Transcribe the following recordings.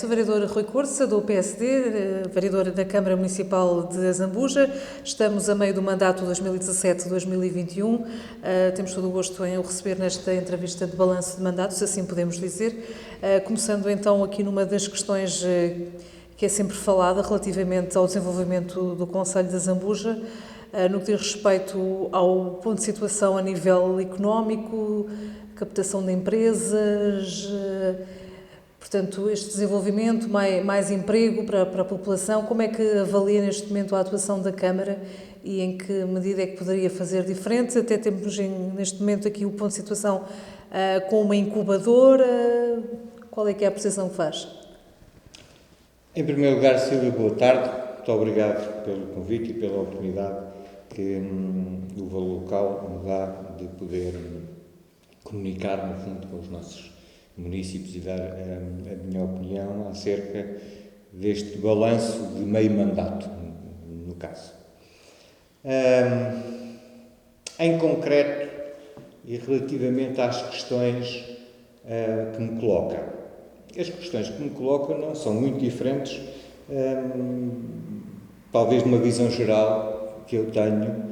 Sou vereadora Rui Corça, do PSD, vereadora da Câmara Municipal de Zambuja. Estamos a meio do mandato 2017-2021. Temos todo o gosto em o receber nesta entrevista de balanço de mandato, se assim podemos dizer. Começando então aqui numa das questões que é sempre falada relativamente ao desenvolvimento do Concelho de Zambuja, no que diz respeito ao ponto de situação a nível económico, captação de empresas, portanto, este desenvolvimento, mais emprego para a população. Como é que avalia neste momento a atuação da Câmara e em que medida é que poderia fazer diferente? Até temos neste momento aqui o ponto de situação com uma incubadora. Qual é que é a apreciação que faz? Em primeiro lugar, Silvia, boa tarde. Muito obrigado pelo convite e pela oportunidade que o Valor Local me dá de poder comunicar, no fundo, com os nossos municípios e dar a minha opinião acerca deste balanço de meio mandato, no caso. Em concreto, e relativamente às questões que me colocam. As questões que me colocam não são muito diferentes, talvez de uma visão geral que eu tenho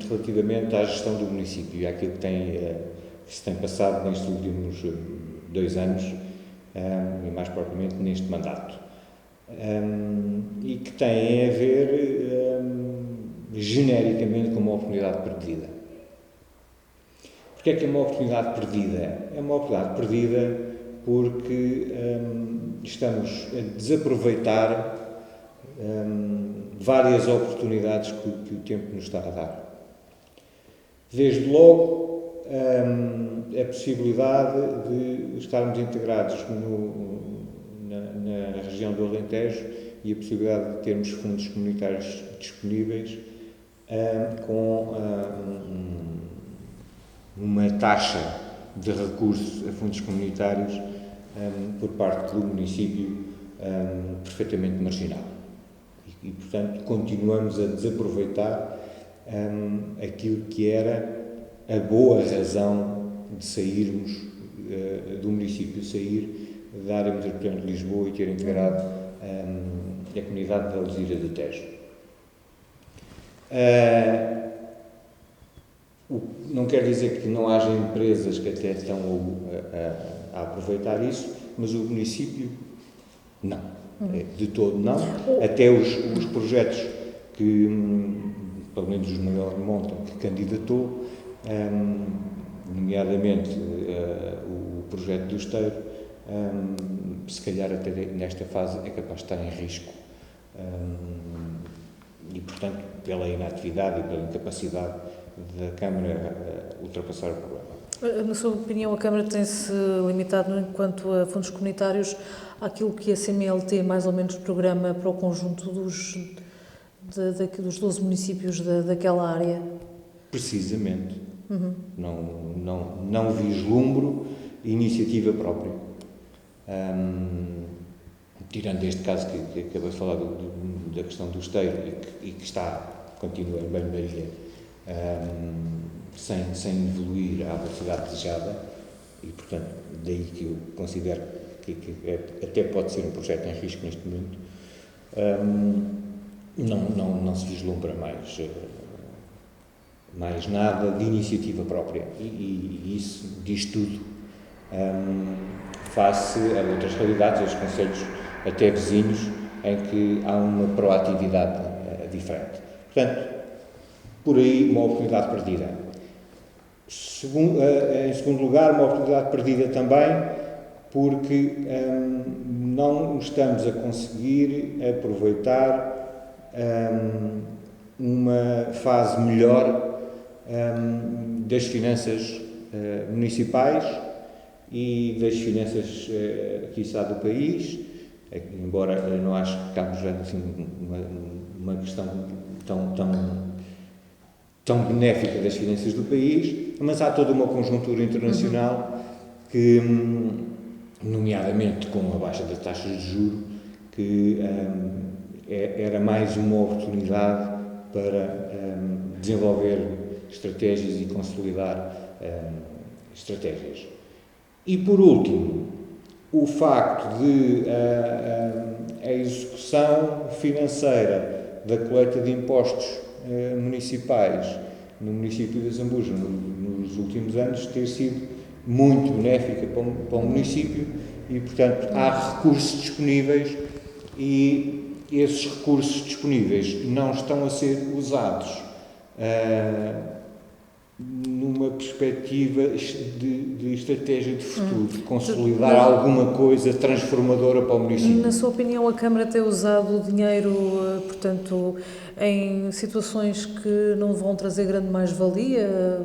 relativamente à gestão do município e àquilo que se tem passado nestes últimos 2 anos e mais propriamente neste mandato. E que têm a ver genericamente com uma oportunidade perdida. Porquê é que é uma oportunidade perdida? É uma oportunidade perdida porque estamos a desaproveitar várias oportunidades que o tempo nos está a dar. Desde logo, a possibilidade de estarmos integrados na região do Alentejo e a possibilidade de termos fundos comunitários disponíveis com uma taxa de recurso a fundos comunitários por parte do município perfeitamente marginal. E, portanto, continuamos a desaproveitar aquilo que era a boa razão de sairmos do município, sair da área metropolitana de Lisboa e ter integrado a comunidade de Alzira do Tejo. Não quer dizer que não haja empresas que até estão a aproveitar isso, mas o município não, de todo não. Até os projetos que, pelo menos os maiores montam, que candidatou, nomeadamente o projeto do Esteiro, se calhar até nesta fase é capaz de estar em risco. E, portanto, pela inatividade e pela incapacidade da Câmara ultrapassar o problema. Na sua opinião, a Câmara tem-se limitado, enquanto a fundos comunitários, àquilo que a CMLT mais ou menos programa para o conjunto dos 12 municípios daquela área? Precisamente. Não vislumbro iniciativa própria. Tirando este caso que acabei de falar da questão do Esteiro e que continua em banho-maria, sem evoluir à velocidade desejada, e portanto daí que eu considero que até pode ser um projeto em risco neste momento, não se vislumbra mais nada de iniciativa própria, e isso diz tudo face a outras realidades, aos concelhos até vizinhos, em que há uma proatividade diferente. Portanto, por aí, uma oportunidade perdida. Em segundo lugar, uma oportunidade perdida também porque não estamos a conseguir aproveitar uma fase melhor das finanças municipais e das finanças, quiçá, do país, embora eu não acho que cabe já assim, uma questão tão benéfica das finanças do país, mas há toda uma conjuntura internacional que, nomeadamente com a baixa das taxas de juros, que era mais uma oportunidade para desenvolver estratégias e consolidar estratégias. E, por último, o facto de a execução financeira da coleta de impostos municipais no município de Zambuja nos últimos anos ter sido muito benéfica para o município e, portanto, há recursos disponíveis e esses recursos disponíveis não estão a ser usados numa perspectiva de estratégia de futuro, de consolidar alguma coisa transformadora para o município. Na sua opinião, a Câmara tem usado o dinheiro, portanto, em situações que não vão trazer grande mais-valia?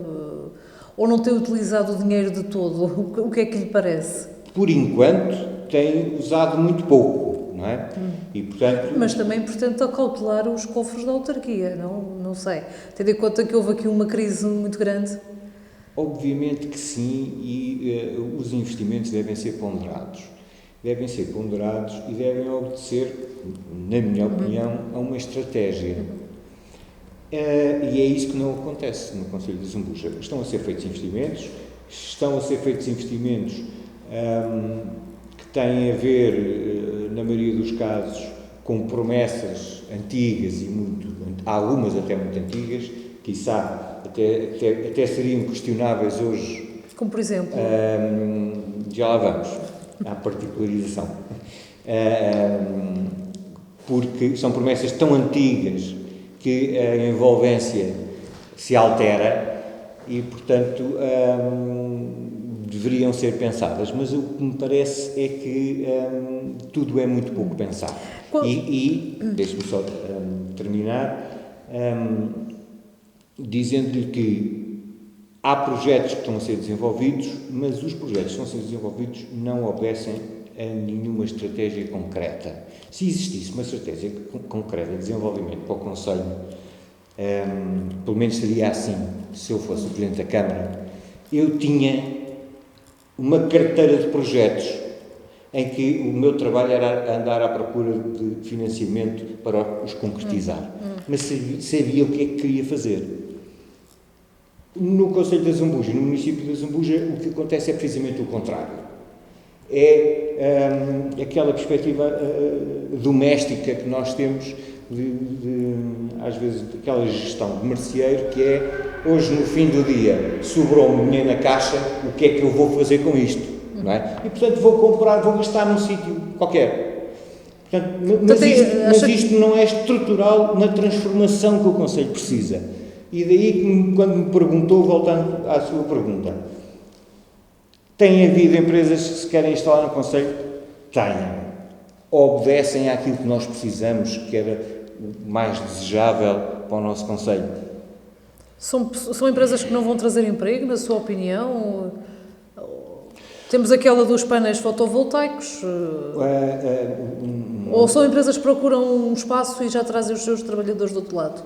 Ou não tem utilizado o dinheiro de todo? O que é que lhe parece? Por enquanto, tem usado muito pouco, não é? E, portanto... Mas também, portanto, a cautelar os cofres da autarquia, não sei. Tendo em conta que houve aqui uma crise muito grande. Obviamente que sim, e os investimentos devem ser ponderados. Devem ser ponderados e devem obedecer, na minha opinião, a uma estratégia. E é isso que não acontece no Concelho de Zambuja. Estão a ser feitos investimentos que têm a ver, na maioria dos casos, com promessas antigas e algumas até muito antigas, quiçá até seriam questionáveis hoje. Como por exemplo? Já lá vamos, à particularização. Porque são promessas tão antigas que a envolvência se altera e, portanto, deveriam ser pensadas. Mas o que me parece é que tudo é muito pouco pensado. Deixe-me só terminar, dizendo-lhe que há projetos que estão a ser desenvolvidos, mas os projetos que estão a ser desenvolvidos não obedecem a nenhuma estratégia concreta. Se existisse uma estratégia concreta de desenvolvimento para o Concelho, pelo menos seria assim, se eu fosse o Presidente da Câmara, eu tinha uma carteira de projetos em que o meu trabalho era andar à procura de financiamento para os concretizar. Mas sabia o que é que queria fazer. No Concelho de Zambuja, no município de Zambuja, o que acontece é precisamente o contrário. É aquela perspectiva doméstica que nós temos, às vezes, aquela gestão de merceeiro, que é, hoje no fim do dia, sobrou-me dinheiro na caixa, o que é que eu vou fazer com isto? Não é? E, portanto, vou gastar num sítio qualquer. Portanto, mas isto não é estrutural na transformação que o Concelho precisa. E daí, quando me perguntou, voltando à sua pergunta, tem havido empresas que se querem instalar no Concelho? Têm. Obedecem àquilo que nós precisamos, que era mais desejável para o nosso Concelho. São empresas que não vão trazer emprego, na sua opinião? Temos aquela dos painéis fotovoltaicos? Ou são empresas que procuram um espaço e já trazem os seus trabalhadores do outro lado?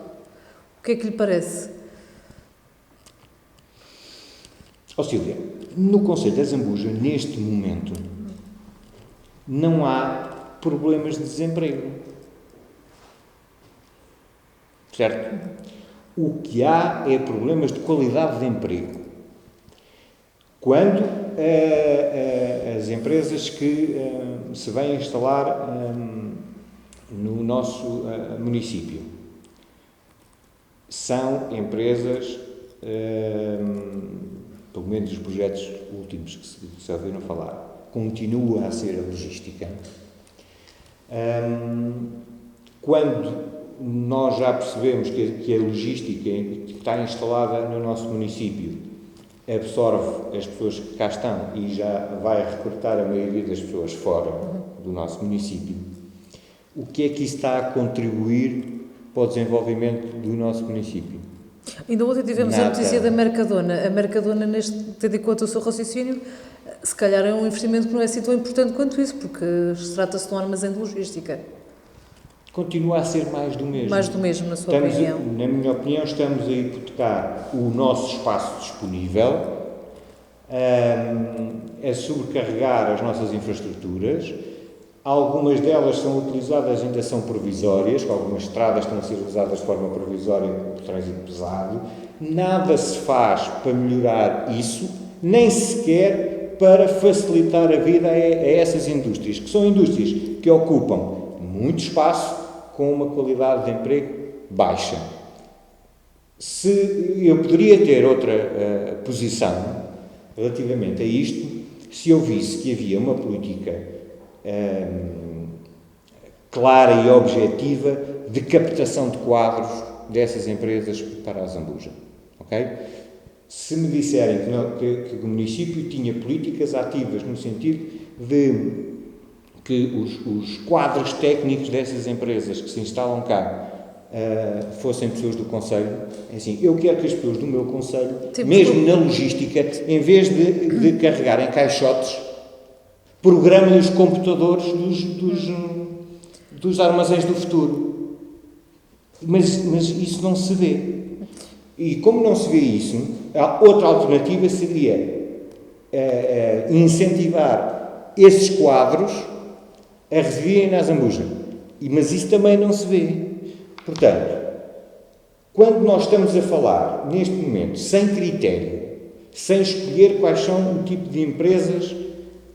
O que é que lhe parece? Sílvia, no Concelho de Zambuja, neste momento, não há problemas de desemprego. Certo? O que há é problemas de qualidade de emprego. Quando as empresas que se vêm instalar no nosso município são empresas, pelo menos os projetos últimos que se ouviram falar, continua a ser a logística. Quando nós já percebemos que a logística que está instalada no nosso município absorve as pessoas que cá estão e já vai recrutar a maioria das pessoas fora do nosso município, o que é que isso está a contribuir para o desenvolvimento do nosso município? Ainda ontem tivemos a notícia da Mercadona. A Mercadona, tendo em conta o seu raciocínio, se calhar é um investimento que não é assim tão importante quanto isso, porque trata-se de um armazém de logística. Continua a ser mais do mesmo. Mais do mesmo, na sua opinião? Na minha opinião, estamos a hipotecar o nosso espaço disponível, a sobrecarregar as nossas infraestruturas. Algumas delas são utilizadas, ainda são provisórias, algumas estradas estão a ser usadas de forma provisória por trânsito pesado. Nada se faz para melhorar isso, nem sequer para facilitar a vida a essas indústrias, que são indústrias que ocupam muito espaço com uma qualidade de emprego baixa. Se eu poderia ter outra posição relativamente a isto, se eu visse que havia uma política clara e objetiva de captação de quadros dessas empresas para a Zambuja. Ok? Se me disserem que o município tinha políticas ativas no sentido de que os quadros técnicos dessas empresas que se instalam cá fossem pessoas do Conselho, é assim, eu quero que as pessoas do meu Conselho, mesmo na logística, em vez de carregarem caixotes, programem os computadores dos armazéns do futuro. Mas isso não se vê. E como não se vê isso, a outra alternativa seria incentivar esses quadros a residirem na Zambuja. Mas isso também não se vê. Portanto, quando nós estamos a falar, neste momento, sem critério, sem escolher quais são o tipo de empresas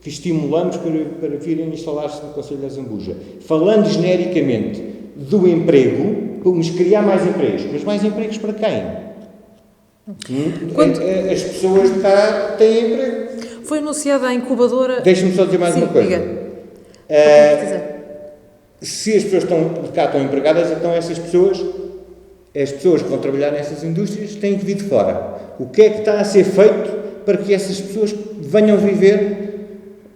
que estimulamos para virem instalar-se no Conselho da Zambuja, falando genericamente do emprego, vamos criar mais empregos. Mas mais empregos para quem? As pessoas de cá têm emprego. Foi anunciada a incubadora... Deixa-me só dizer mais uma coisa. Diga. Se as pessoas de cá estão empregadas, então essas pessoas, as pessoas que vão trabalhar nessas indústrias, têm que vir de fora. O que é que está a ser feito para que essas pessoas venham viver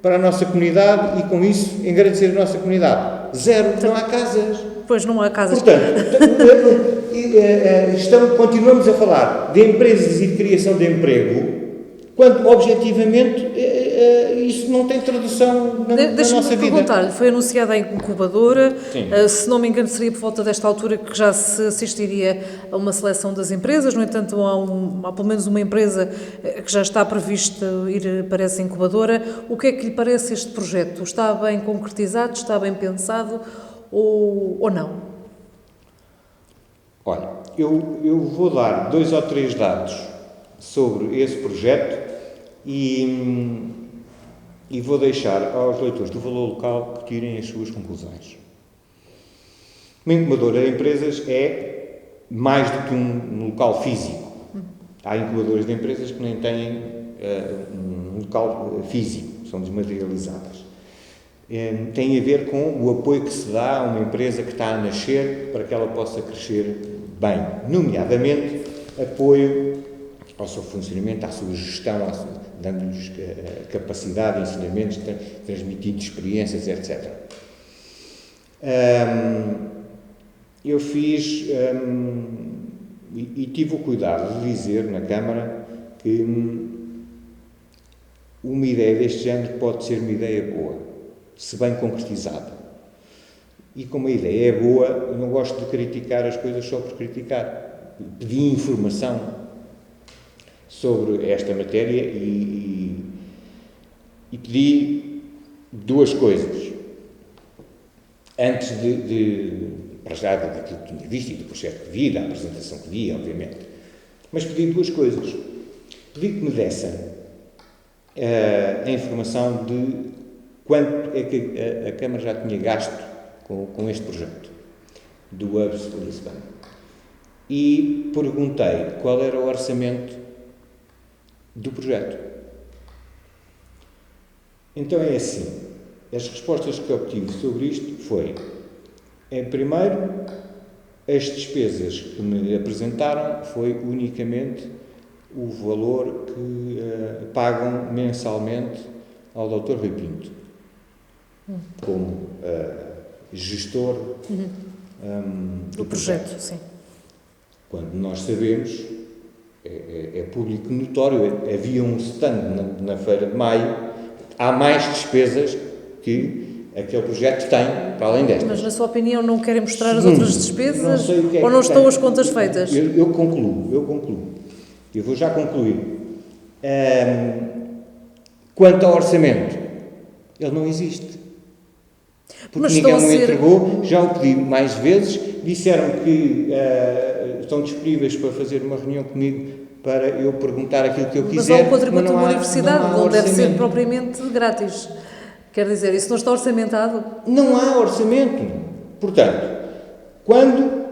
para a nossa comunidade e, com isso, engrandecer a nossa comunidade? Zero, não há casas. Pois, não há casas. Portanto, continuamos a falar de empresas e de criação de emprego, quando, objetivamente, isso não tem tradução na nossa vida. Deixa-me perguntar-lhe, foi anunciada a incubadora, se não me engano seria por volta desta altura que já se assistiria a uma seleção das empresas, no entanto há pelo menos uma empresa que já está prevista ir para essa incubadora. O que é que lhe parece este projeto? Está bem concretizado, está bem pensado ou não? Olha, eu vou dar 2 ou 3 dados sobre esse projeto e vou deixar aos leitores do Valor Local que tirem as suas conclusões. Uma incubadora de empresas é mais do que um local físico. Há incubadoras de empresas que nem têm um local físico, são desmaterializadas. Tem a ver com o apoio que se dá a uma empresa que está a nascer para que ela possa crescer bem, nomeadamente apoio ao seu funcionamento, à sua gestão, dando-lhes capacidade, ensinamentos, transmitindo experiências, etc. Eu fiz e tive o cuidado de dizer na Câmara que uma ideia deste género pode ser uma ideia boa, se bem concretizada. E como a ideia é boa, eu não gosto de criticar as coisas só por criticar. Pedi informação sobre esta matéria e pedi 2 coisas. Antes para já daquilo que tinha visto e do projeto que vi, da apresentação que vi, obviamente. Mas pedi 2 coisas. Pedi que me dessem a informação de quanto é que a Câmara já tinha gasto com este projeto do Hubs de Lisbon. E perguntei qual era o orçamento do projeto. Então é assim, as respostas que obtive sobre isto foi, primeiro, as despesas que me apresentaram foi unicamente o valor que pagam mensalmente ao Dr. Rui Pinto, como gestor do projeto, sim. Quando nós sabemos, é público notório, havia um stand na Feira de Maio, há mais despesas que aquele projeto tem, para além destas. Mas, na sua opinião, não querem mostrar as outras despesas? Não sei o que é ou não que estão tem. as contas feitas? Eu concluo. Eu vou já concluir. Quanto ao orçamento, ele não existe. Porque ninguém me entregou, já o pedi mais vezes, disseram que estão disponíveis para fazer uma reunião comigo para eu perguntar aquilo que eu quiser. Mas há um contributo de uma não universidade, não deve ser orçamento. propriamente grátis. Quer dizer, isso não está orçamentado? Não há orçamento. Portanto, quando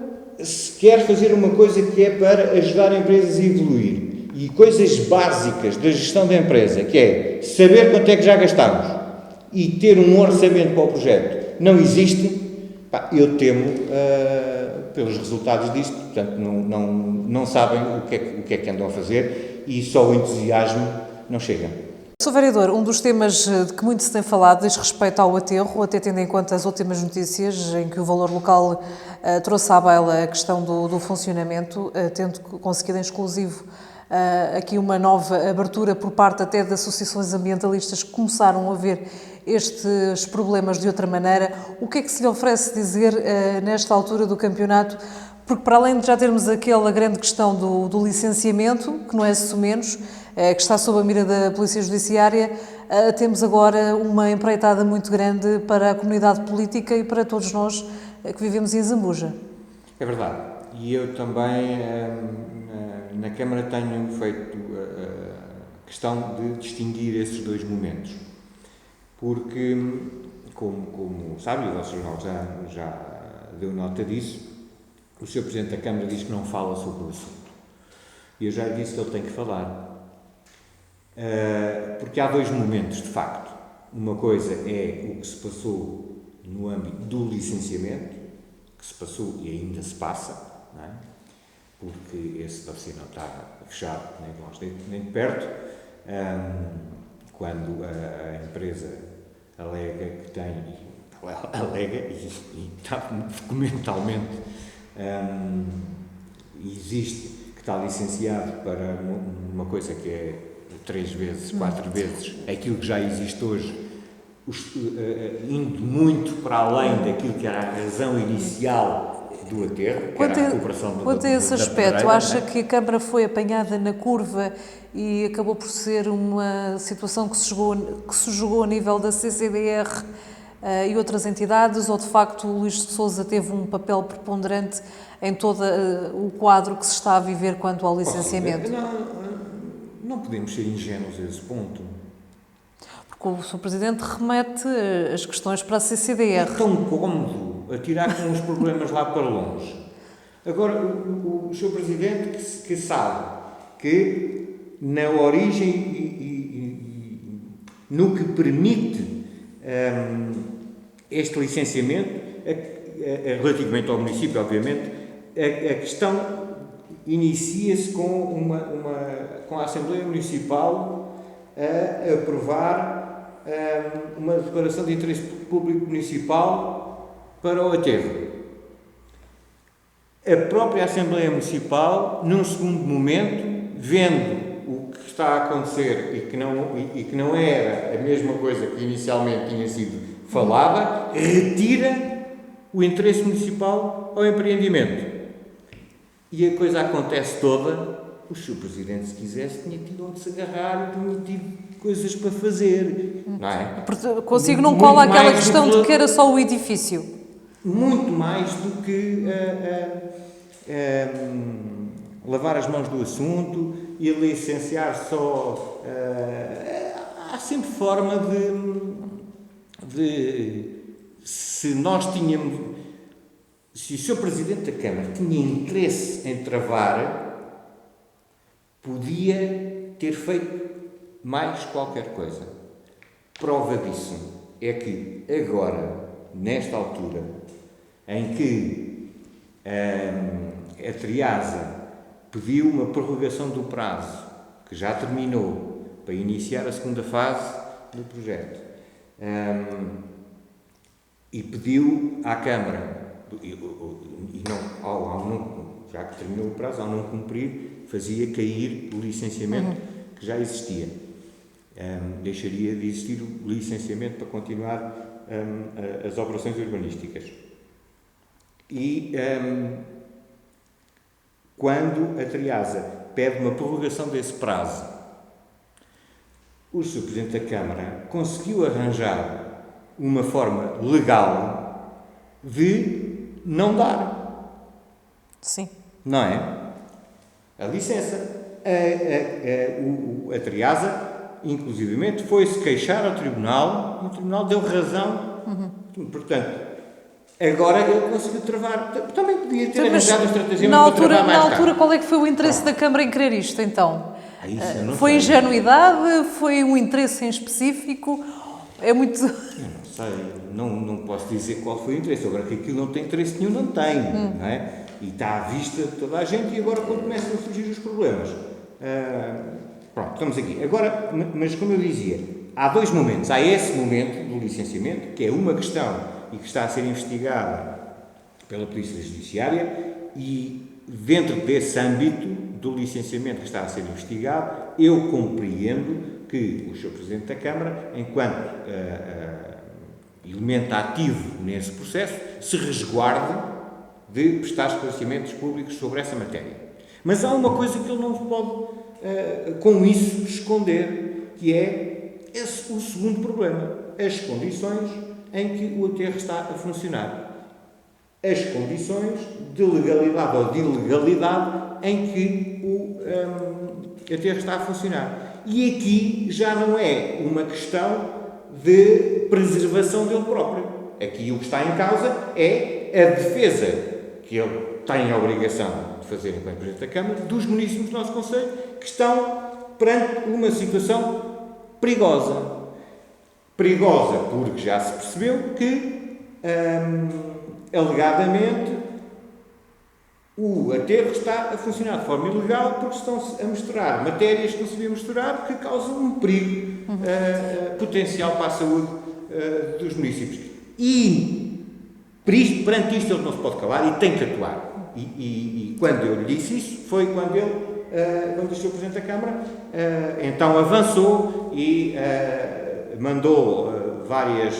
se quer fazer uma coisa que é para ajudar empresas a evoluir, e coisas básicas da gestão da empresa, que é saber quanto é que já gastamos e ter um orçamento para o projeto, não existe, eu temo pelos resultados disto. Portanto, não sabem o que é que andam a fazer, e só o entusiasmo não chega. Sr. Vereador, um dos temas de que muito se tem falado diz respeito ao aterro, até tendo em conta as últimas notícias em que o valor local trouxe à baila a questão do funcionamento, tendo conseguido em exclusivo aqui uma nova abertura por parte até de associações ambientalistas que começaram a ver estes problemas de outra maneira. O que é que se lhe oferece dizer nesta altura do campeonato? Porque para além de já termos aquela grande questão do licenciamento, que não é menos, que está sob a mira da Polícia Judiciária, temos agora uma empreitada muito grande para a comunidade política e para todos nós que vivemos em Zambuja. É verdade. E eu também, na Câmara, tenho feito a questão de distinguir esses dois momentos. Porque, como sabe, o Vosso Jornal já deu nota disso, o Sr. Presidente da Câmara diz que não fala sobre o assunto. E eu já lhe disse que ele tem que falar. Porque há dois momentos, de facto. Uma coisa é o que se passou no âmbito do licenciamento, que se passou e ainda se passa, não é? Porque esse dossiê não está fechado nem de longe nem de perto. Quando a empresa alega que tem, e está documentalmente, existe, que está licenciado para uma coisa que é 3 vezes, 4 vezes aquilo que já existe hoje, indo muito para além daquilo que era a razão inicial do aterro, que era a recuperação Quanto a esse aspecto, acha que a Câmara foi apanhada na curva e acabou por ser uma situação que se jogou a nível da CCDR e outras entidades, ou de facto o Luís de Sousa teve um papel preponderante em todo o quadro que se está a viver quanto ao licenciamento? Não podemos ser ingênuos a esse ponto. Porque o Sr. Presidente remete as questões para a CCDR. É tão cômodo atirar com os problemas lá para longe. Agora, o Sr. Presidente que sabe que na origem e no que permite este licenciamento, relativamente ao município, obviamente, a questão inicia-se com a Assembleia Municipal a aprovar uma declaração de interesse público municipal para o aterro. A própria Assembleia Municipal, num segundo momento, vendo o que está a acontecer e que não era a mesma coisa que inicialmente tinha sido falada, retira o interesse municipal ao empreendimento. E a coisa acontece toda. O Sr. Presidente, se quisesse, tinha tido onde se agarrar, tinha tido coisas para fazer, não é? Consigo não cola aquela questão de que era só o edifício. Muito mais do que lavar as mãos do assunto e licenciar só. Há sempre forma de se nós tínhamos. Se o Sr. Presidente da Câmara tinha interesse em travar, podia ter feito mais qualquer coisa. Prova disso é que agora, nesta altura, em que a Triasa pediu uma prorrogação do prazo, que já terminou, para iniciar a segunda fase do projeto, e pediu à Câmara, já que terminou o prazo, ao não cumprir, fazia cair o licenciamento que já existia. Deixaria de existir o licenciamento para continuar as operações urbanísticas. E quando a Triasa pede uma prorrogação desse prazo, o Sr. Presidente da Câmara conseguiu arranjar uma forma legal de não dar. Sim. Não é? A licença. a Triasa, inclusivamente, foi-se queixar ao Tribunal, e o Tribunal deu razão. Portanto, agora ele conseguiu travar. Também podia ter arranjado a estratagema para travar mais na altura, tarde. qual é que foi o interesse da Câmara em querer isto, então? Isso eu não Foi sei. ingenuidade? Foi um interesse em específico? É muito... Eu não sei, não posso dizer qual foi o interesse. Agora que aquilo não tem interesse nenhum, não tem, não é? E está à vista de toda a gente, e agora quando começam a surgir os problemas. Pronto, estamos aqui. Agora, mas como eu dizia, há dois momentos. Há esse momento do licenciamento, que é uma questão e que está a ser investigada pela Polícia Judiciária, e dentro desse âmbito do licenciamento que está a ser investigado, eu compreendo que o Sr. Presidente da Câmara, enquanto elemento ativo nesse processo, se resguarde de prestar esclarecimentos públicos sobre essa matéria. Mas há uma coisa que ele não pode, com isso, esconder, que é o segundo problema: as condições em que o aterro está a funcionar. As condições de legalidade ou de ilegalidade em que o aterro está a funcionar. E aqui já não é uma questão de preservação dele próprio. Aqui o que está em causa é a defesa que ele tem a obrigação de fazer enquanto Presidente da Câmara, dos municípios do nosso Conselho, que estão perante uma situação perigosa. Perigosa porque já se percebeu que, alegadamente, o aterro está a funcionar de forma ilegal porque estão-se a misturar matérias que não se deviam misturar, que causam um perigo potencial para a saúde dos municípios. E perante isto ele não se pode calar e tem que atuar. E quando eu lhe disse isso, foi quando ele, quando o Sr. Presidente da Câmara, então avançou e mandou várias...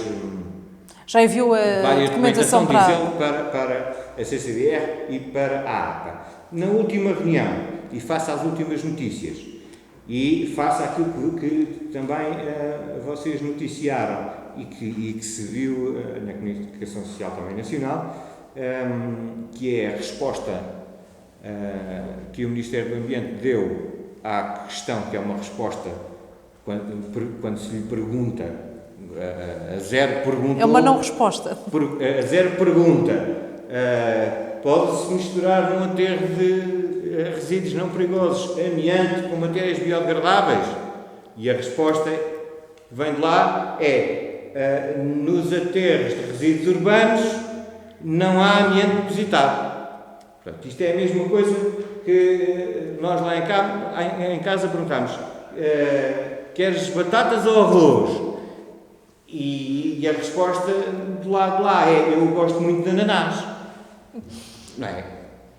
Já enviou a documentação para a CCDR e para a APA. Na última reunião, e face às últimas notícias, e face àquilo que também vocês noticiaram e que se viu na comunicação social também nacional, que é a resposta que o Ministério do Ambiente deu à questão, que é uma resposta quando se lhe pergunta, a zero pergunta... É uma não resposta. A zero pergunta, pode-se misturar num aterro de resíduos não perigosos amianto com matérias biodegradáveis? E a resposta vem de lá nos aterros de resíduos urbanos não há amianto depositado. Portanto, isto é a mesma coisa que nós lá em casa perguntamos: queres batatas ou arroz? E a resposta do lado de lá é: eu gosto muito de ananás. Não é?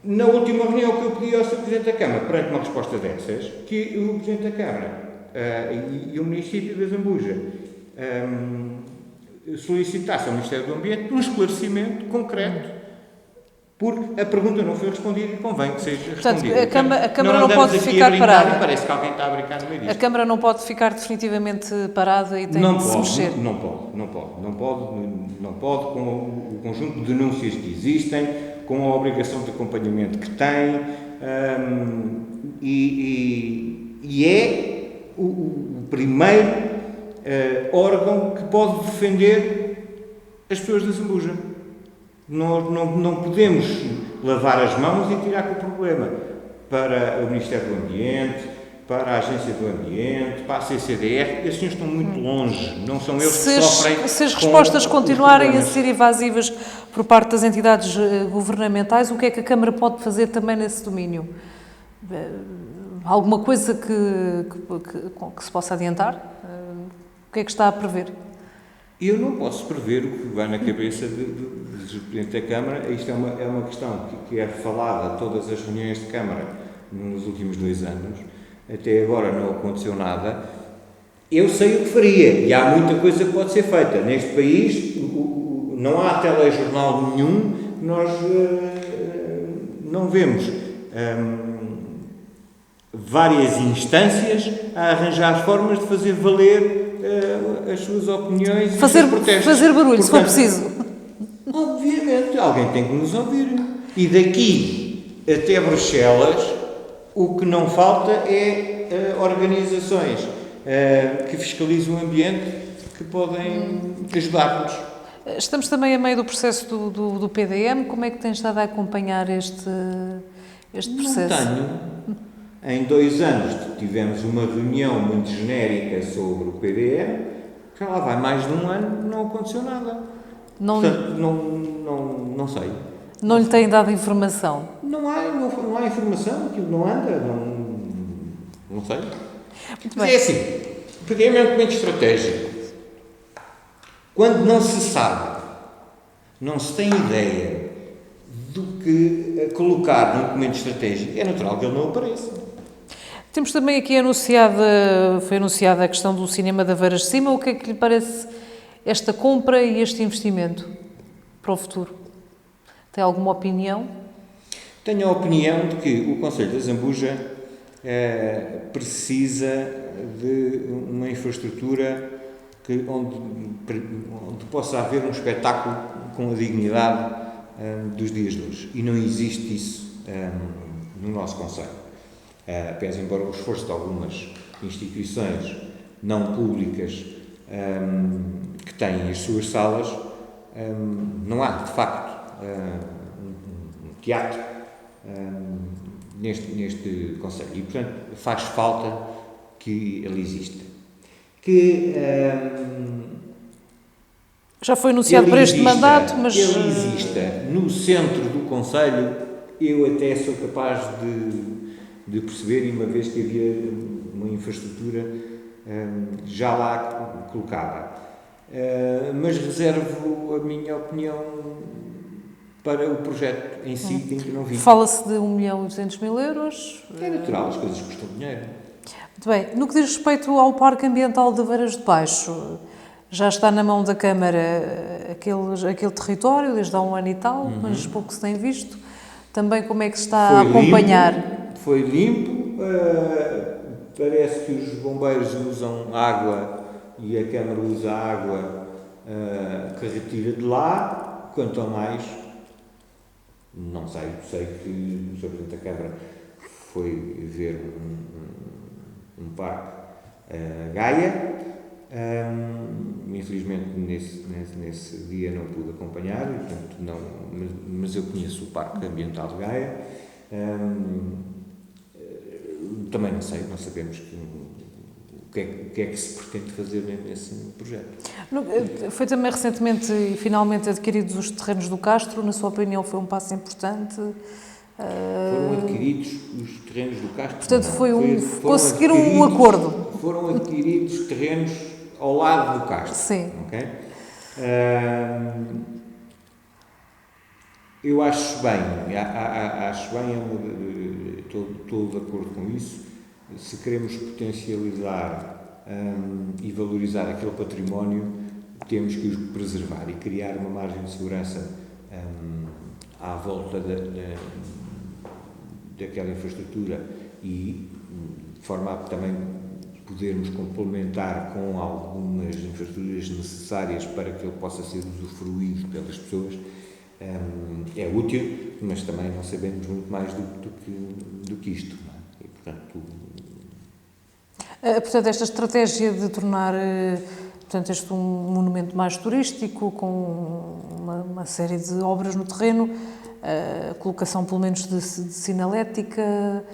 Na última reunião que eu pedi ao Sr. Presidente da Câmara, perante uma resposta dessas, que o Presidente da Câmara e o município de Azambuja solicitasse ao Ministério do Ambiente um esclarecimento concreto, porque a pergunta não foi respondida e convém que seja respondida. Portanto, a Câmara não pode ficar parada. Parece que alguém está a brincar no meio disto. A Câmara não pode ficar definitivamente parada e tem de se mexer. Não pode, com o conjunto de denúncias que existem, com a obrigação de acompanhamento que tem, e é o primeiro órgão que pode defender as pessoas da Zambuja. Não podemos lavar as mãos e tirar com o problema para o Ministério do Ambiente, para a Agência do Ambiente, para a CCDR. Esses senhores estão muito longe, não são eles que sofrem. Se as respostas continuarem a ser evasivas por parte das entidades governamentais, o que é que a Câmara pode fazer também nesse domínio? Alguma coisa que se possa adiantar? O que é que está a prever? Eu não posso prever o que vai na cabeça do Presidente da Câmara. Isto é uma questão que é falada a todas as reuniões de Câmara nos últimos 2 anos. Até agora não aconteceu nada. Eu sei o que faria, e há muita coisa que pode ser feita. Neste país não há telejornal nenhum que nós não vemos várias instâncias a arranjar formas de fazer valer as suas opiniões e os seus protestos. Fazer barulho, portanto, se for preciso. Obviamente, alguém tem que nos ouvir. E daqui até Bruxelas O que não falta é organizações que fiscalizam o ambiente que podem ajudar-nos. Estamos também a meio do processo do PDM. Como é que tem estado a acompanhar este processo? Não tenho. Em 2 anos tivemos uma reunião muito genérica sobre o PDM, já lá vai mais de 1 ano, não aconteceu nada. Portanto, não sei. Não lhe têm dado informação? Não há informação, aquilo não anda, não sei. Muito Mas bem. é assim, o PDM é um documento estratégico. Quando não se sabe, não se tem ideia do que colocar num documento estratégico, é natural que ele não apareça. Temos também aqui foi anunciada a questão do cinema da Varas de Cima. O que é que lhe parece esta compra e este investimento para o futuro? Tem alguma opinião? Tenho a opinião de que o Concelho de Zambuja precisa de uma infraestrutura onde possa haver um espetáculo com a dignidade dos dias de hoje. E não existe isso no nosso Concelho. Pese embora o esforço de algumas instituições não públicas que têm as suas salas, não há, de facto, um teatro neste Concelho. E, portanto, faz falta que ele exista. Já foi anunciado para este mandato, mas... Ele exista no centro do Concelho, eu até sou capaz de perceber, e uma vez que havia uma infraestrutura já lá colocada. Mas reservo a minha opinião para o projeto em si, em que não vi. Fala-se de 1.200.000 euros. É natural, as coisas custam dinheiro. Muito bem. No que diz respeito ao Parque Ambiental de Varas de Baixo, já está na mão da Câmara aquele território, desde há 1 ano e tal, mas pouco se tem visto. Também como é que se está a acompanhar? Foi limpo, parece que os bombeiros usam água e a Câmara usa água que retira de lá, quanto a mais, não sei. Sei que o Sr. Presidente da Câmara foi ver um parque Gaia. Infelizmente nesse dia não pude acompanhar, portanto, mas eu conheço o Parque Ambiental de Gaia. Também não sabemos o que é que se pretende fazer nesse projeto. Foi também recentemente e finalmente adquiridos os terrenos do Castro. Na sua opinião, foi um passo importante? Foram adquiridos os terrenos do Castro? Portanto, conseguiram um acordo. Foram adquiridos terrenos ao lado do Castro. Sim. Okay? Eu acho bem, estou de acordo com isso. Se queremos potencializar e valorizar aquele património, temos que o preservar e criar uma margem de segurança à volta daquela infraestrutura e de forma a também podermos complementar com algumas infraestruturas necessárias para que ele possa ser usufruído pelas pessoas. É útil, mas também não sabemos muito mais do que isto. Não é? E, portanto, esta estratégia de tornar este um monumento mais turístico, com uma série de obras no terreno, a colocação pelo menos de sinalética,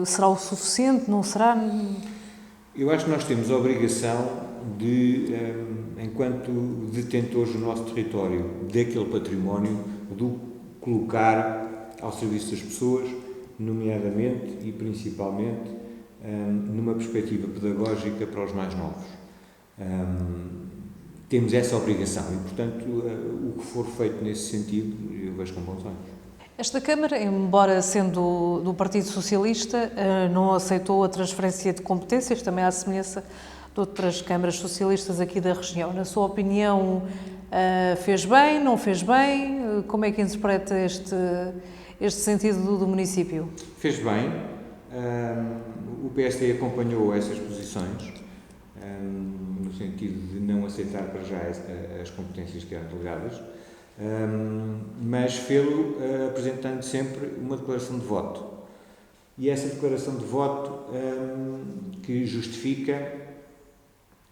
será o suficiente? Não será? Eu acho que nós temos a obrigação de, enquanto detentores do nosso território, daquele património, de o colocar ao serviço das pessoas, nomeadamente e principalmente numa perspectiva pedagógica para os mais novos. Temos essa obrigação e, portanto, o que for feito nesse sentido, eu vejo com bons olhos. Esta Câmara, embora sendo do Partido Socialista, não aceitou a transferência de competências, também à semelhança de outras câmaras socialistas aqui da região. Na sua opinião, fez bem, não fez bem? Como é que interpreta este sentido do município? Fez bem. O PSD acompanhou essas posições, no sentido de não aceitar para já as competências que eram delegadas, mas fê-lo apresentando sempre uma declaração de voto. E essa declaração de voto que justifica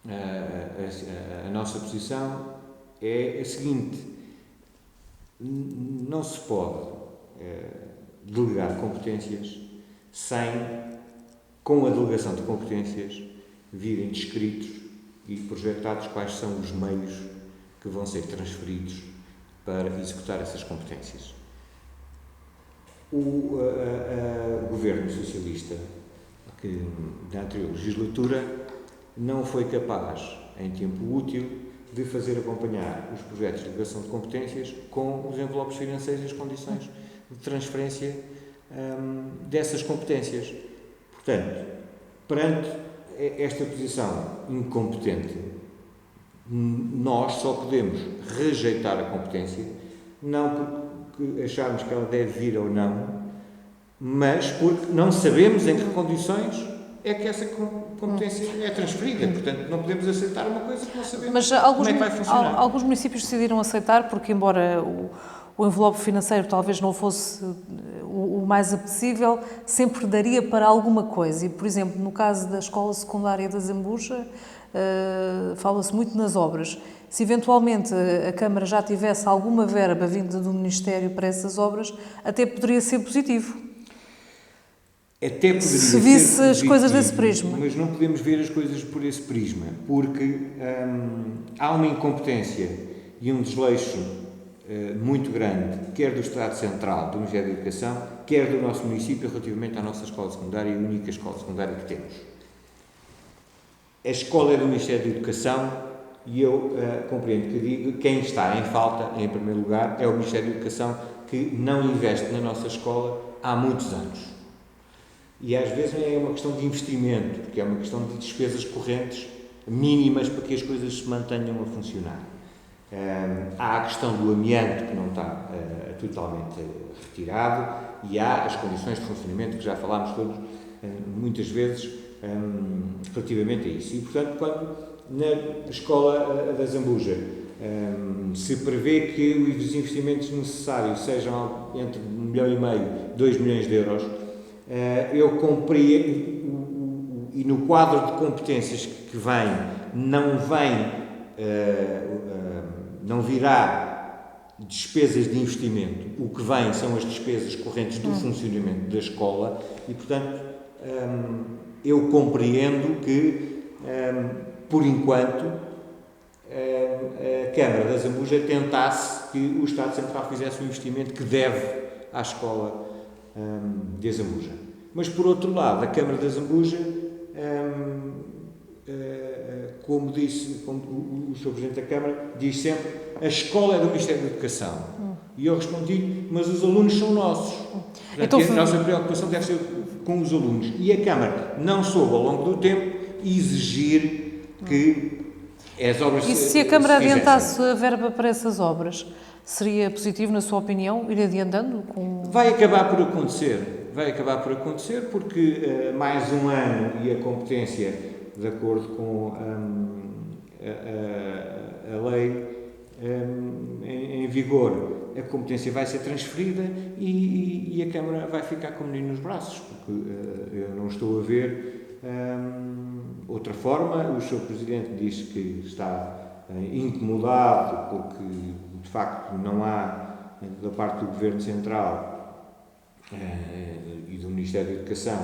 a nossa posição é a seguinte: não se pode delegar competências sem, com a delegação de competências, virem descritos e projetados quais são os meios que vão ser transferidos para executar essas competências. O governo socialista, que na anterior legislatura não foi capaz, em tempo útil, de fazer acompanhar os projetos de delegação de competências com os envelopes financeiros e as condições de transferência dessas competências. Portanto, perante esta posição incompetente, nós só podemos rejeitar a competência, não porque acharmos que ela deve vir ou não, mas porque não sabemos em que condições é que essa competência é transferida. Portanto, não podemos aceitar uma coisa que não sabemos como é que vai funcionar. Alguns municípios decidiram aceitar porque, embora o envelope financeiro talvez não fosse o mais apetecível, sempre daria para alguma coisa. E, por exemplo, no caso da Escola Secundária da Zambuja, fala-se muito nas obras. Se eventualmente a Câmara já tivesse alguma verba vinda do Ministério para essas obras, até poderia ser positivo. Até poderia se visse ser as coisas desse prisma. Mas não podemos ver as coisas por esse prisma, porque há uma incompetência e um desleixo muito grande, quer do Estado Central, do Ministério da Educação, quer do nosso município, relativamente à nossa escola secundária, a única escola secundária que temos. A escola é do Ministério da Educação e eu compreendo que digo, quem está em falta, em primeiro lugar, é o Ministério da Educação, que não investe na nossa escola há muitos anos. E às vezes não é uma questão de investimento, porque é uma questão de despesas correntes mínimas para que as coisas se mantenham a funcionar. Há a questão do amianto, que não está totalmente retirado, e há as condições de funcionamento, que já falámos todos muitas vezes relativamente a isso. E, portanto, quando na escola da Zambuja se prevê que os investimentos necessários sejam entre 1,5 milhão e 2 milhões de euros, eu compreendo, e no quadro de competências que vem, não virá despesas de investimento, o que vem são as despesas correntes do funcionamento da escola e, portanto, eu compreendo que, por enquanto, a Câmara da Zambuja tentasse que o Estado Central fizesse o investimento que deve à escola de Zambuja. Mas, por outro lado, a Câmara da Zambuja, como o Sr. Presidente da Câmara diz sempre, a escola é do Ministério da Educação. E eu respondi, mas os alunos são nossos. Portanto, a nossa preocupação deve ser com os alunos. E a Câmara não soube, ao longo do tempo, exigir que as obras E se a Câmara adiantasse a verba para essas obras, seria positivo, na sua opinião, ir adiantando? Vai acabar por acontecer porque mais um ano e a competência, de acordo com a lei em vigor, a competência vai ser transferida e a Câmara vai ficar com o menino nos braços, porque eu não estou a ver outra forma. O Sr. Presidente diz que está incomodado porque, de facto, não há, da parte do Governo Central e do Ministério da Educação,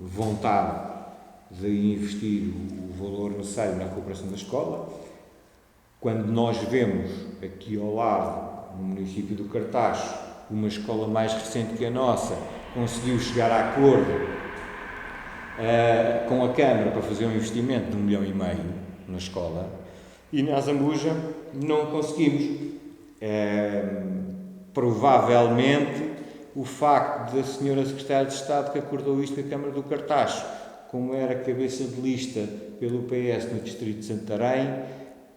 vontade de investir o valor necessário na recuperação da escola. Quando nós vemos aqui ao lado, no município do Cartaxo, uma escola mais recente que a nossa, conseguiu chegar a acordo com a Câmara para fazer um investimento de 1,5 milhão na escola, e na Zambuja não conseguimos. Provavelmente o facto da senhora Secretária de Estado que acordou isto com a Câmara do Cartaxo, como era cabeça de lista pelo PS no Distrito de Santarém,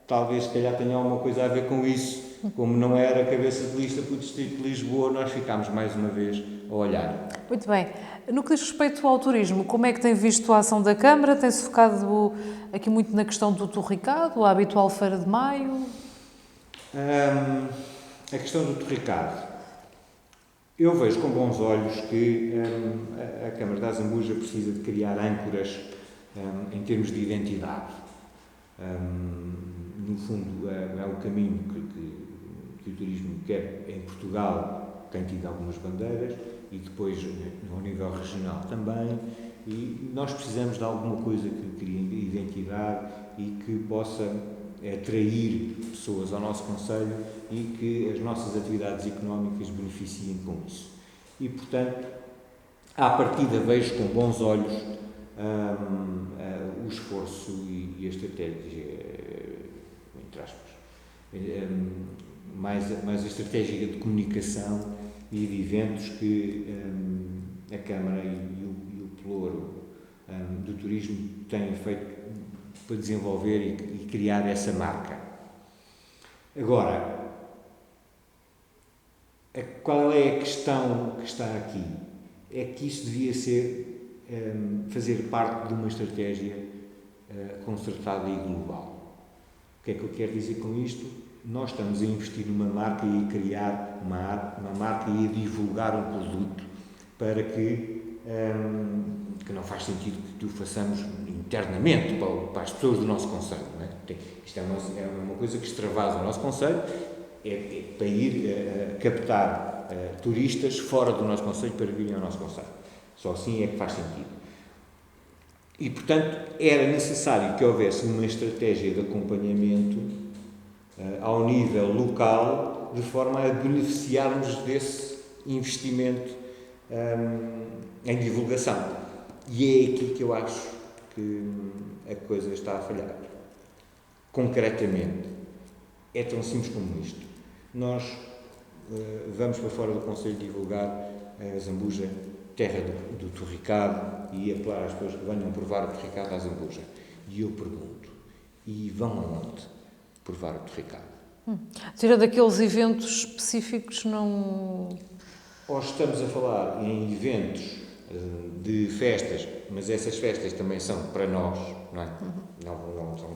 talvez, se calhar, tenha alguma coisa a ver com isso. Como não era cabeça de lista para o Distrito de Lisboa, nós ficámos mais uma vez a olhar. Muito bem. No que diz respeito ao turismo, como é que tem visto a ação da Câmara? Tem-se focado aqui muito na questão do Torricado, a habitual Feira de Maio? A questão do Torricado. Eu vejo com bons olhos que a Câmara da Azambuja precisa de criar âncoras em termos de identidade. No fundo, é o caminho que o turismo quer em Portugal, tem tido algumas bandeiras, e depois ao nível regional também, e nós precisamos de alguma coisa que crie identidade e que possa atrair pessoas ao nosso concelho e que as nossas atividades económicas beneficiem com isso. E, portanto, à partida vejo com bons olhos o esforço e a estratégia, entre aspas, mais a estratégia de comunicação e de eventos que a Câmara e o Pelouro do Turismo têm feito para desenvolver e criar essa marca. Agora, qual é a questão que está aqui? É que isso devia ser, fazer parte de uma estratégia concertada e global. O que é que eu quero dizer com isto? Nós estamos a investir numa marca e a criar uma marca e a divulgar um produto para que não faz sentido que o façamos internamente para as pessoas do nosso concelho. Não é? Isto é uma coisa que extravasa o nosso concelho, é para ir captar turistas fora do nosso concelho para virem ao nosso concelho. Só assim é que faz sentido. E, portanto, era necessário que houvesse uma estratégia de acompanhamento ao nível local, de forma a beneficiarmos desse investimento em divulgação. E é aqui que eu acho que a coisa está a falhar. Concretamente, é tão simples como isto. Nós vamos para fora do concelho divulgar a Zambuja, terra do torricado, e apelar às pessoas que venham provar o torricado à Zambuja. E eu pergunto, e vão aonde provar o torricado? Tirando aqueles eventos específicos, não... Ou estamos a falar em eventos de festas, mas essas festas também são para nós, não é? Não são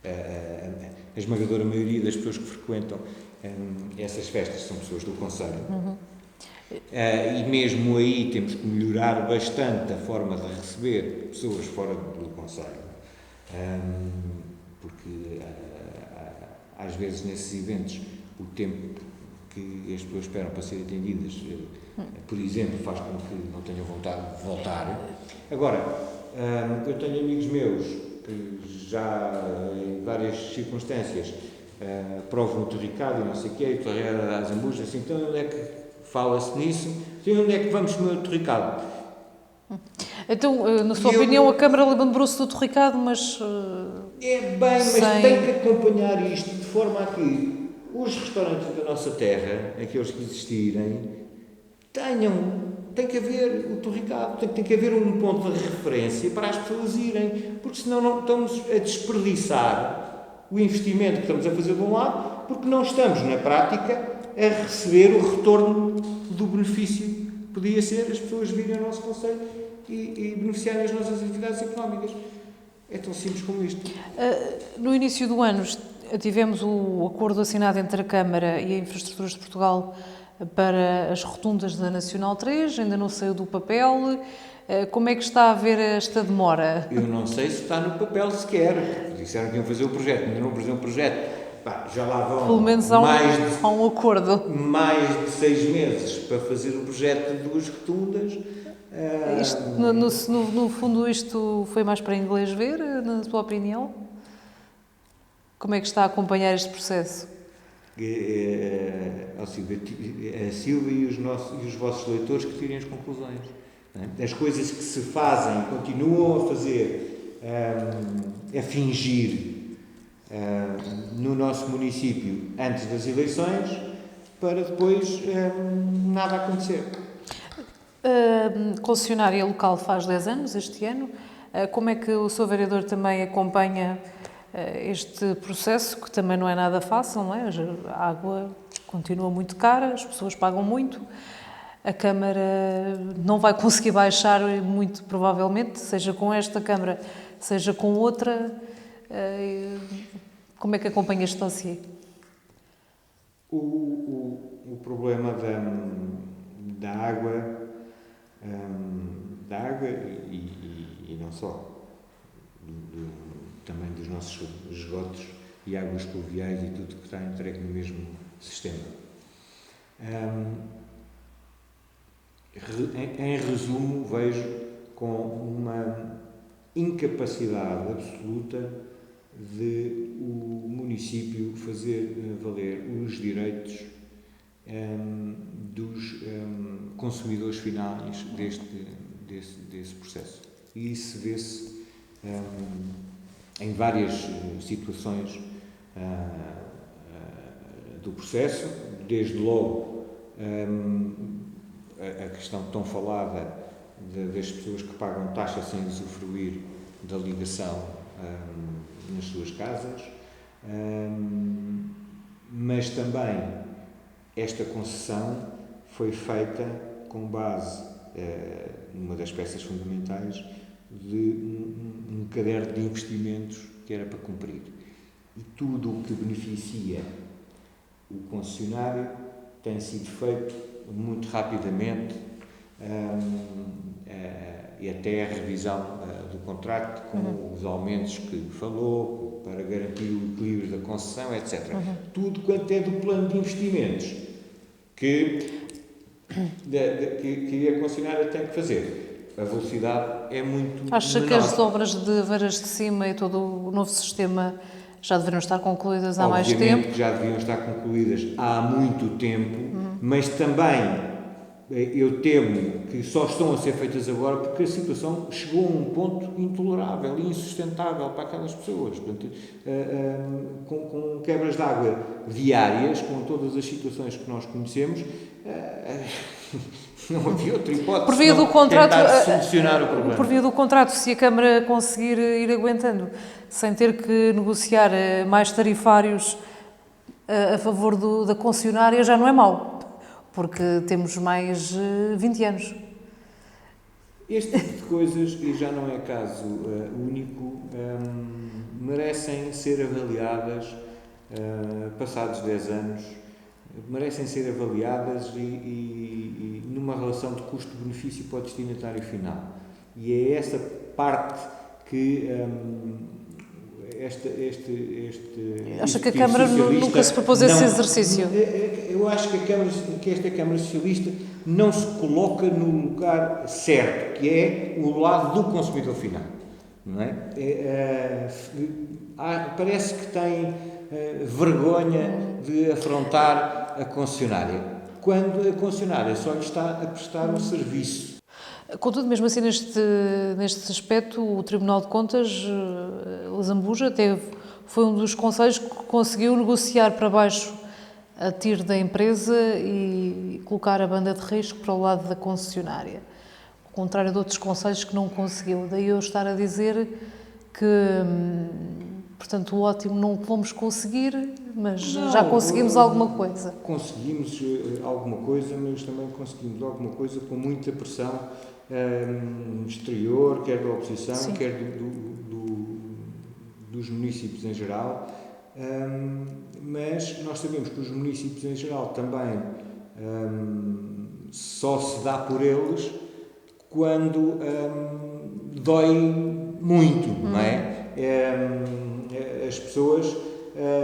a esmagadora maioria das pessoas que frequentam essas festas são pessoas do concelho. E mesmo aí temos que melhorar bastante a forma de receber pessoas fora do concelho, porque às vezes nesses eventos o tempo que as pessoas esperam para serem atendidas, por exemplo, faz com que não tenham vontade de voltar. Agora, eu tenho amigos meus que já em várias circunstâncias provam o torricado e não sei o quê, e o torricado da Zambuja, assim, então onde é que fala-se nisso? Então onde é que vamos comer o torricado? Então, na sua opinião, a Câmara lembrou-se do torricado, mas... mas tem que acompanhar isto de forma a que os restaurantes da nossa terra, aqueles que existirem, tem que haver o torricado, tem que haver um ponto de referência para as pessoas irem, porque senão não estamos a desperdiçar o investimento que estamos a fazer de um lado, porque não estamos, na prática, a receber o retorno do benefício que podia ser as pessoas virem ao nosso concelho e beneficiarem as nossas atividades económicas. É tão simples como isto. No início do ano tivemos o acordo assinado entre a Câmara e a Infraestruturas de Portugal para as rotundas da Nacional 3, ainda não saiu do papel. Como é que está a ver esta demora? Eu não sei se está no papel sequer. Disseram que iam fazer o projeto, ainda não fazer o projeto. Já lá vão pelo menos há um acordo. Mais de 6 meses para fazer o projeto de 2 rotundas. No fundo, isto foi mais para inglês ver, na sua opinião? Como é que está a acompanhar este processo? A Silvia e os vossos leitores que tirem as conclusões. As coisas que se fazem, continuam a fazer, a fingir no nosso município antes das eleições, para depois nada acontecer. A concessionária local faz 10 anos este ano. Como é que o Sr. Vereador também acompanha este processo, que também não é nada fácil, não é? A água continua muito cara, as pessoas pagam muito, a Câmara não vai conseguir baixar muito provavelmente, seja com esta Câmara, seja com outra. Como é que acompanha este dossiê? O problema da água, e não só, também dos nossos esgotos e águas pluviais e tudo que está entregue no mesmo sistema. Em resumo, vejo com uma incapacidade absoluta de o município fazer valer os direitos dos consumidores finais desse processo. E isso vê-se em várias situações do processo, desde logo a questão tão falada das pessoas que pagam taxa sem usufruir da ligação nas suas casas, mas também esta concessão foi feita com base numa das peças fundamentais de um caderno de investimentos que era para cumprir. E tudo o que beneficia o concessionário tem sido feito muito rapidamente, e até a revisão do contrato com os aumentos que falou para garantir o equilíbrio da concessão, etc. Tudo quanto é do plano de investimentos que a concessionária tem que fazer. A velocidade é muito Acha menor. que as obras de Varas de Cima e todo o novo sistema já deveriam estar concluídas há mais tempo? Obviamente que já deviam estar concluídas há muito tempo, mas também eu temo que só estão a ser feitas agora porque a situação chegou a um ponto intolerável e insustentável para aquelas pessoas. Portanto, com quebras de água diárias, com todas as situações que nós conhecemos, não havia outra hipótese Por via do contrato, tentar solucionar o problema. Por via do contrato, se a Câmara conseguir ir aguentando, sem ter que negociar mais tarifários a favor da concessionária, já não é mau, porque temos mais 20 anos. Este tipo de coisas, e já não é caso único, merecem ser avaliadas, passados 10 anos, merecem ser avaliadas e numa relação de custo-benefício para o destinatário final. E é essa parte que Acha que a Câmara nunca se propôs esse exercício? Eu acho que esta Câmara Socialista não se coloca no lugar certo, que é o lado do consumidor final. Não é? Parece que tem vergonha de afrontar a concessionária, quando a concessionária só lhe está a prestar um serviço. Contudo, mesmo assim, neste aspecto, o Tribunal de Contas, Zambuja, foi um dos conselhos que conseguiu negociar para baixo a TIR da empresa e colocar a banda de risco para o lado da concessionária, ao contrário de outros conselhos que não conseguiu. Daí eu estar a dizer que, portanto, o ótimo não vamos conseguir, mas já conseguimos alguma coisa. Conseguimos alguma coisa, mas também conseguimos alguma coisa com muita pressão exterior, quer da oposição, sim, quer dos municípios em geral, mas nós sabemos que os municípios em geral também só se dá por eles quando dói muito, não é? As pessoas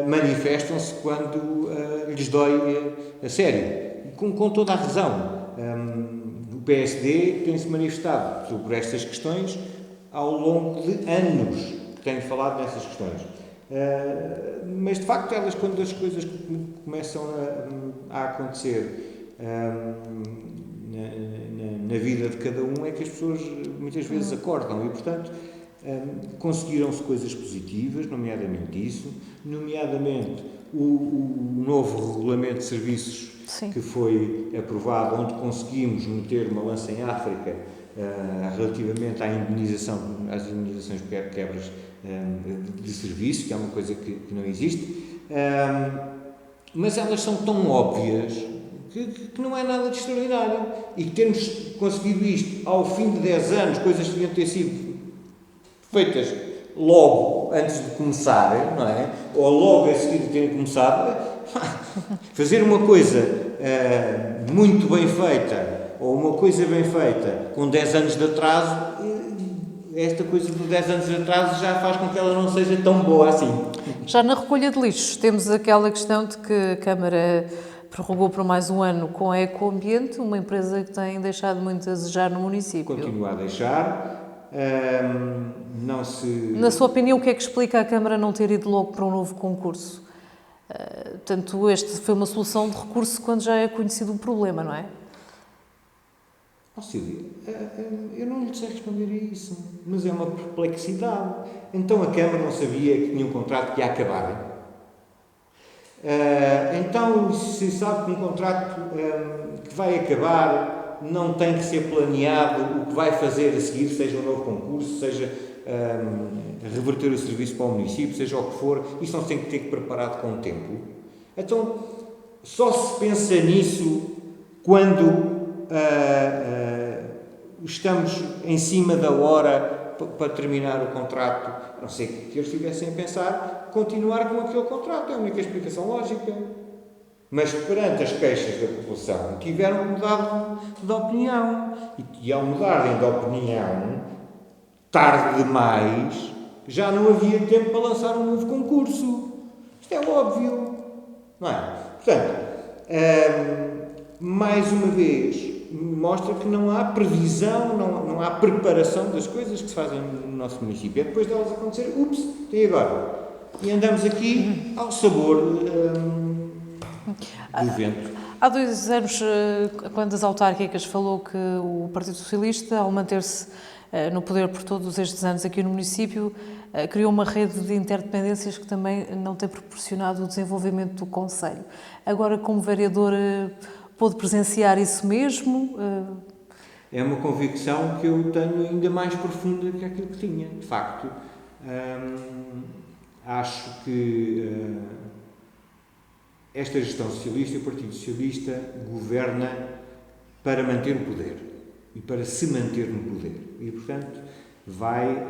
manifestam-se quando lhes dói a sério, com toda a razão. O PSD tem-se manifestado sobre estas questões ao longo de anos que tem falado nessas questões. Mas, de facto, elas, quando as coisas começam a acontecer na vida de cada um, é que as pessoas muitas vezes acordam e, portanto, conseguiram-se coisas positivas, nomeadamente isso, nomeadamente o novo regulamento de serviços, sim, que foi aprovado, onde conseguimos meter uma lança em África relativamente às indemnizações por quebras de serviço, que é uma coisa que não existe, mas elas são tão óbvias que não é nada de extraordinário, e que termos conseguido isto ao fim de 10 anos, coisas que deviam ter sido feitas logo antes de começar, não é? Ou logo a seguir de terem começado, fazer uma coisa muito bem feita ou uma coisa bem feita com 10 anos de atraso, esta coisa de 10 anos de atraso já faz com que ela não seja tão boa assim. Já na recolha de lixos, temos aquela questão de que a Câmara prorrogou por mais um ano com a Ecoambiente, uma empresa que tem deixado muito a desejar no município. Continua a deixar. Não se... Na sua opinião, o que é que explica a Câmara não ter ido logo para um novo concurso? Portanto, este foi uma solução de recurso quando já é conhecido o problema, não é? Sílvia, eu não lhe sei responder a isso, mas é uma perplexidade. Então a Câmara não sabia que tinha um contrato que ia acabar? Então, se sabe que um contrato que vai acabar não tem que ser planeado o que vai fazer a seguir, seja um novo concurso, seja reverter o serviço para o município, seja o que for, isso não tem que ter preparado com o tempo. Então, só se pensa nisso quando estamos em cima da hora para terminar o contrato, a não ser que eles estivessem a pensar continuar com aquele contrato, é a única explicação lógica. Mas perante as queixas da população, tiveram que mudar de opinião. E ao mudarem de opinião, tarde demais, já não havia tempo para lançar um novo concurso. Isto é óbvio, não é? Portanto, mais uma vez, mostra que não há previsão, não há preparação das coisas que se fazem no nosso município. É depois delas acontecer, ups, e agora? E andamos aqui ao sabor do vento. Há 2 anos, quando as autárquicas falou que o Partido Socialista, ao manter-se no poder por todos estes anos aqui no município, criou uma rede de interdependências que também não tem proporcionado o desenvolvimento do concelho. Agora, como vereador, pôde presenciar isso mesmo? É uma convicção que eu tenho ainda mais profunda que aquilo que tinha. De facto, acho que esta gestão socialista e o Partido Socialista governa para manter o poder e para se manter no poder. E, portanto, vai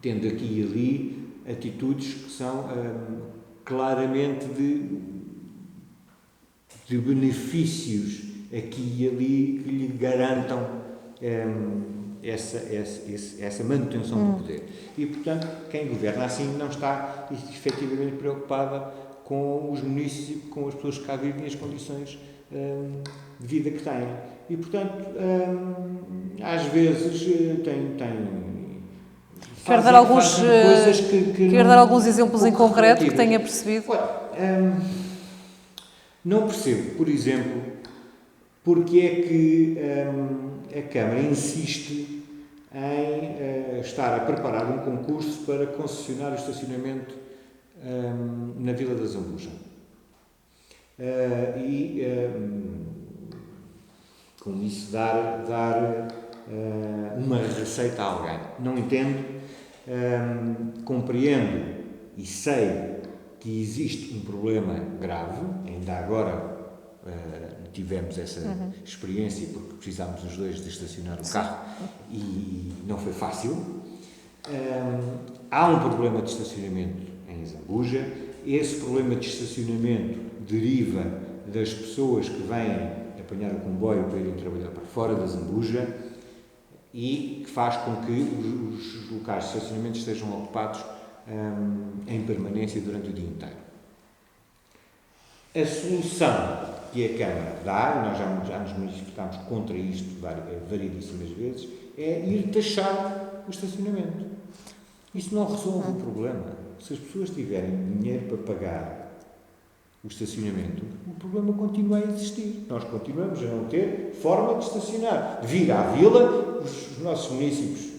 tendo aqui e ali atitudes que são claramente de benefícios aqui e ali que lhe garantam essa manutenção do poder. E, portanto, quem governa assim não está efetivamente preocupada com os municípios, com as pessoas que cá vivem e as condições de vida que têm. E, portanto, às vezes Quer dar alguns, coisas que quer dar alguns exemplos em concreto que tenha percebido? Não percebo, por exemplo, porque é que a Câmara insiste em estar a preparar um concurso para concessionar o estacionamento na Vila da Zambuja. Com isso dar uma receita a alguém. Não entendo, compreendo e sei que existe um problema grave, ainda agora tivemos essa experiência porque precisámos os dois de estacionar o carro e não foi fácil. Há um problema de estacionamento em Zambuja, esse problema de estacionamento deriva das pessoas que vêm apanhar o comboio para irem trabalhar para fora da Zambuja e que faz com que os locais de estacionamento estejam ocupados em permanência durante o dia inteiro. A solução que a Câmara dá, e nós já nos manifestámos contra isto variedíssimas vezes, é ir taxar o estacionamento. Isso não resolve o problema. Se as pessoas tiverem dinheiro para pagar o estacionamento, o problema continua a existir. Nós continuamos a não ter forma de estacionar. Vir à vila, os nossos municípios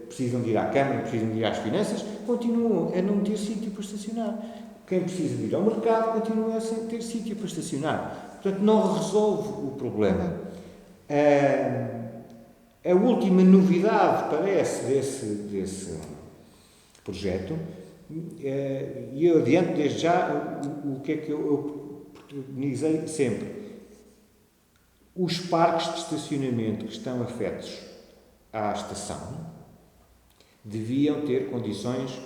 precisam de ir à Câmara, precisam de ir às finanças, continuam a não ter sítio para estacionar. Quem precisa de ir ao mercado continua a ter sítio para estacionar. Portanto, não resolve o problema. A última novidade, parece, desse projeto, e eu adianto desde já o que é que eu preconizei sempre. Os parques de estacionamento que estão afetos à estação deviam ter condições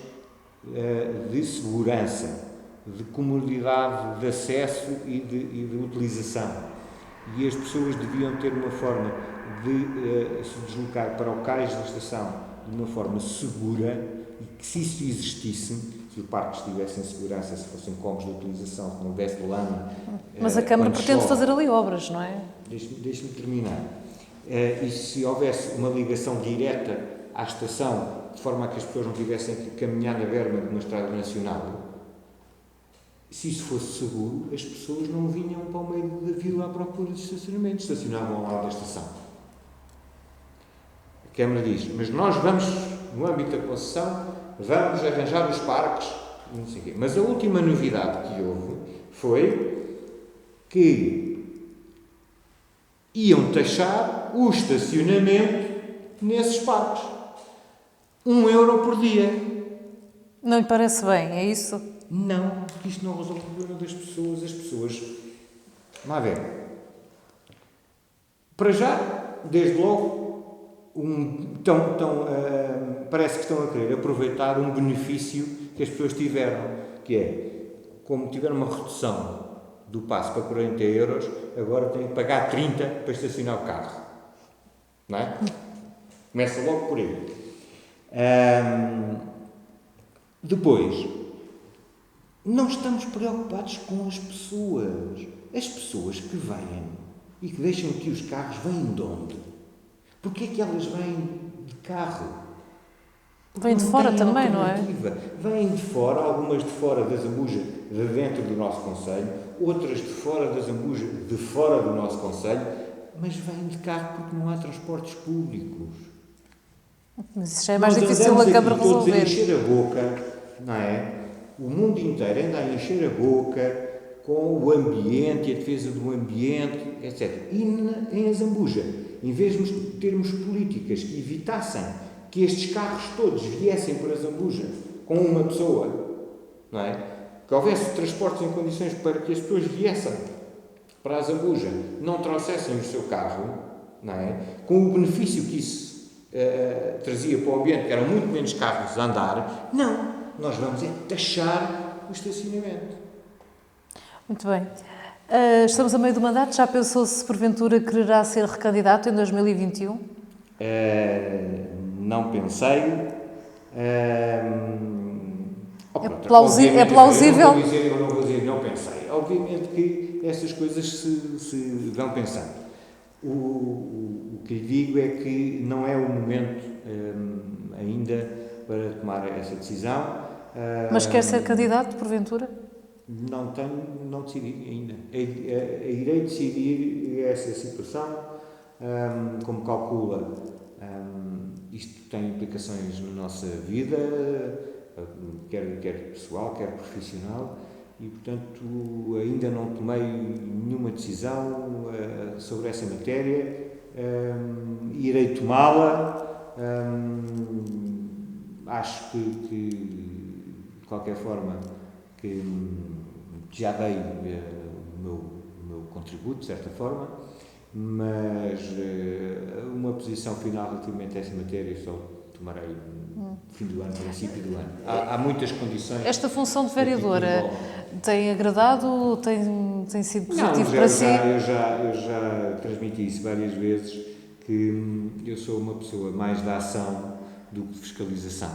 de segurança, de comodidade de acesso e de utilização. e as pessoas deviam ter uma forma de se deslocar para o cais da estação de uma forma segura, e que se isso existisse, se o parque estivesse em segurança, se fossem combos de utilização, se não houvesse lama... Mas a Câmara pretende fazer ali obras, não é? Deixe-me terminar. E se houvesse uma ligação direta à estação, de forma a que as pessoas não tivessem que caminhar na berma de uma estrada nacional, se isso fosse seguro, as pessoas não vinham para o meio da vila à procura de estacionamento, estacionavam ao lado da estação. A Câmara diz, mas nós vamos, no âmbito da concessão, vamos arranjar os parques, não sei o quê. Mas a última novidade que houve foi que iam taxar o estacionamento nesses parques. €1 por dia. Não lhe parece bem, é isso? Não, porque isto não resolve o problema das pessoas. As pessoas... Vamos ver. Para já, desde logo, parece que estão a querer aproveitar um benefício que as pessoas tiveram, que é, como tiveram uma redução do passe para 40€, agora têm que pagar 30 para estacionar o carro. Não é? Começa logo por aí. Depois, não estamos preocupados com as pessoas. As pessoas que vêm e que deixam aqui os carros, vêm de onde? Porquê é que elas vêm de carro? Vêm de fora também, não é? Vêm de fora, algumas de fora da Zambuja, de dentro do nosso concelho, outras de fora da Zambuja, de fora do nosso concelho, mas vêm de carro porque não há transportes públicos. Mas isso já é mais difícil a Câmara resolver. Todos a encher a boca, não é? O mundo inteiro anda a encher a boca com o ambiente e a defesa do ambiente, etc. E em Zambuja, em vez de termos políticas que evitassem que estes carros todos viessem para Zambuja com uma pessoa, não é? Que houvesse transportes em condições para que as pessoas viessem para a Zambuja, não trouxessem o seu carro, não é? Com o benefício que isso trazia para o ambiente, que eram muito menos carros a andar. Não, nós vamos taxar o estacionamento. Muito bem. Estamos a meio do mandato, já pensou se porventura quererá ser recandidato em 2021? Não pensei. É plausível? Eu não vou dizer, não pensei. Obviamente que essas coisas se vão pensando. O que lhe digo é que não é o momento ainda para tomar essa decisão. Mas quer ser candidato, porventura? Não decidi ainda. Irei decidir essa situação. Como calcula, isto tem implicações na nossa vida, quer pessoal, quer profissional, e, portanto, ainda não tomei nenhuma decisão sobre essa matéria. Irei tomá-la. Acho que, de qualquer forma, que já dei o meu contributo, de certa forma, mas uma posição final relativamente a essa matéria só tomarei no fim do ano, no princípio do ano. Há muitas condições... Esta função de vereadora tem agradado? Tem sido positivo para si? Eu já transmiti isso várias vezes, que eu sou uma pessoa mais da ação do que de fiscalização.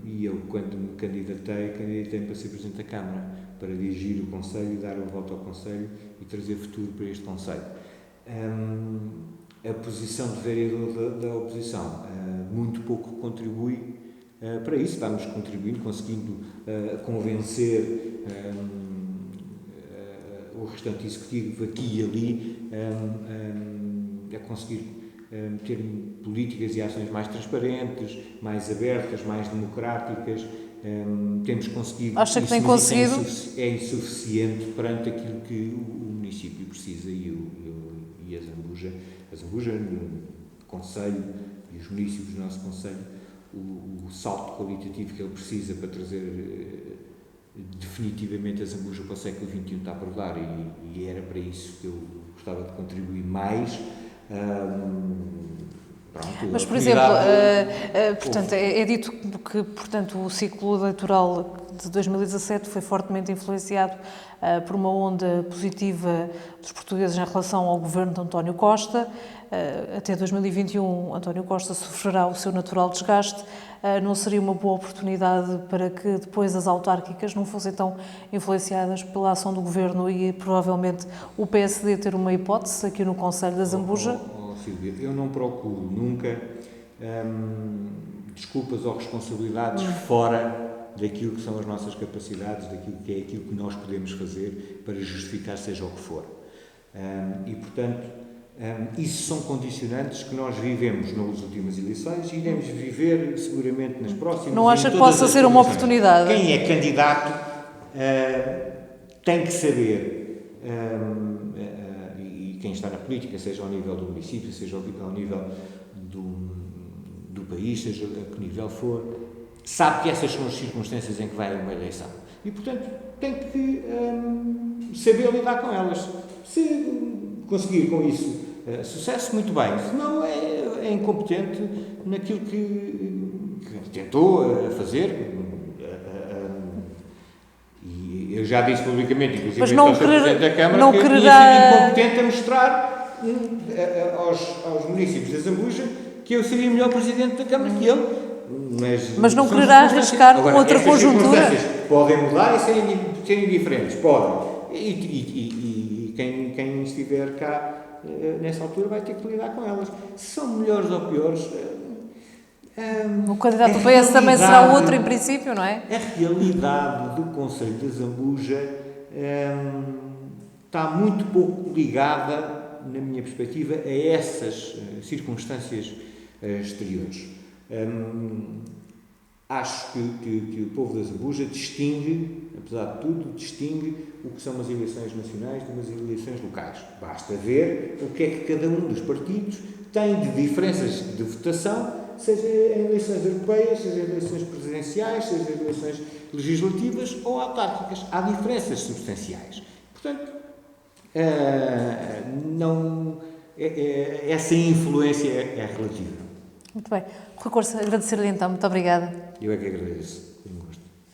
E eu, quando me candidatei-me para ser Presidente da Câmara, para dirigir o Conselho e dar uma volta ao Conselho e trazer futuro para este Conselho. A posição de vereador da oposição muito pouco contribui para isso. Vamos contribuindo, conseguindo convencer o restante executivo aqui e ali a conseguir ter políticas e ações mais transparentes, mais abertas, mais democráticas. Temos conseguido... Acha que tem conseguido? É insuficiente perante aquilo que o município precisa e a Zambuja, o Conselho e os municípios do nosso Conselho, o salto qualitativo que ele precisa para trazer definitivamente a Zambuja para o século XXI está por dar, e era para isso que eu gostava de contribuir mais. Pronto, mas, por exemplo, portanto, é dito que, portanto, o ciclo eleitoral de 2017 foi fortemente influenciado por uma onda positiva dos portugueses em relação ao governo de António Costa. Até 2021, António Costa sofrerá o seu natural desgaste. Não seria uma boa oportunidade para que depois as autárquicas não fossem tão influenciadas pela ação do governo e provavelmente o PSD ter uma hipótese aqui no Conselho da Zambuja? Silvia, eu não procuro nunca desculpas ou responsabilidades fora daquilo que são as nossas capacidades, daquilo que é aquilo que nós podemos fazer para justificar seja o que for. E, portanto, isso são condicionantes que nós vivemos nas últimas eleições e iremos viver seguramente nas próximas. Não acha que possa ser uma oportunidade? Quem é candidato tem que saber, e quem está na política, seja ao nível do município, seja ao nível do país, seja a que nível for, sabe que essas são as circunstâncias em que vai uma eleição. E, portanto, tem que saber lidar com elas. Se conseguir com isso sucesso, muito bem. Se não, é incompetente naquilo que tentou fazer. E eu já disse publicamente, inclusive ao Sr. Presidente da Câmara, que tinha sido incompetente a mostrar aos municípios da Zambuja que eu seria melhor Presidente da Câmara que ele. Mas não quererá arriscar outra conjuntura? Podem mudar e serem diferentes, podem. E quem estiver cá nessa altura vai ter que lidar com elas. Se são melhores ou piores. O candidato do PS também será outro em princípio, não é? A realidade do Conselho da Zambuja está muito pouco ligada, na minha perspectiva, a essas circunstâncias exteriores. Acho que o povo da Zambuja distingue, apesar de tudo, o que são as eleições nacionais de umas eleições locais. Basta ver o que é que cada um dos partidos tem de diferenças de votação, seja em eleições europeias, seja em eleições presidenciais, seja em eleições legislativas ou autárquicas. Há diferenças substanciais. Portanto, essa influência é relativa. Muito bem. Rui Corça, agradecer-lhe então. Muito obrigada. Eu é que agradeço.